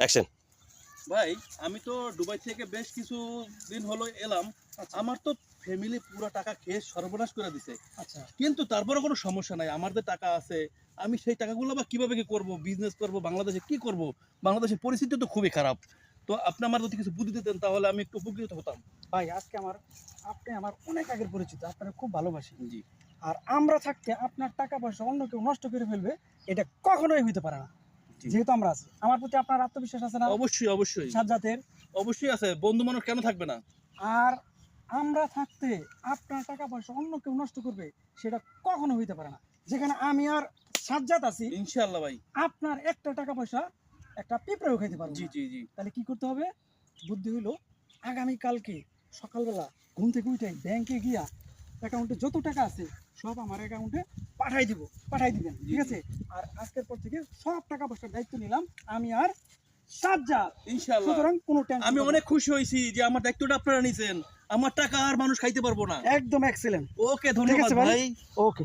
Action. ভাই আমি তো দুবাই থেকে বেশ কিছু দিন হলো এলাম। আমার তো ফ্যামিলি পুরো টাকা খেয়ে সর্বনাশ করে দিছে। আচ্ছা কিন্তু তারপরে কোনো সমস্যা নাই, আমার যে টাকা আছে আমি সেই টাকাগুলো বা কিভাবে কি করব, বিজনেস করব, বাংলাদেশে কি করব, বাংলাদেশের পরিস্থিতি তো খুবই খারাপ। তো আপনি আমার যদি কিছু বুদ্ধি দিতেন তাহলে আমি একটু উপকৃত হতাম। ভাই, আজকে আপনি আমার অনেক আগের পরিচিত, আপনারা খুব ভালোবাসি। জি আর আমরা থাকতে আপনার টাকা পয়সা অন্য কেউ নষ্ট করে ফেলবে, এটা কখনোই হইতে পারে না। জি। যেহেতু আমরা আছি, আমার প্রতি আপনার আত্মবিশ্বাস আছে না? অবশ্যই অবশ্যই সাজ্জাতের। অবশ্যই আছে, বন্ধু মানুষ কেন থাকবে না। আর আমরা থাকতে আপনার টাকা পয়সা অন্য কেউ নষ্ট করবে, সেটা কখনো হইতে পারে না। যেখানে আমি আর সাজ্জাত আছি, ইনশাআল্লাহ ভাই। আপনার একটা টাকা পয়সা একটা পিঁপড়েও খাইতে পারবো জি না। জি জি। তাহলে কি করতে হবে? বুদ্ধি হইলো, আগামীকালকে সকালবেলা ঘুম থেকে উঠে ব্যাংকে গিয়া অ্যাকাউন্টে যত টাকা আছে সব আমার অ্যাকাউন্টে পাঠাই দিবেন, ঠিক আছে? আর আজকের পর থেকে সব টাকা পয়সার দায়িত্ব নিলাম আমি আর সাজ্জাদ। ইনশাআল্লাহ। সুতরাং কোনো টেনশন, আমি অনেক খুশি হয়েছি যে আমার দায়িত্বটা আপনারা নিছেন। আমার টাকা আর মানুষ খাইতে পারবো না। একদম এক্সেলেন্ট। ওকে, ঠিক ধন্যবাদ আছে ভাই। ওকে।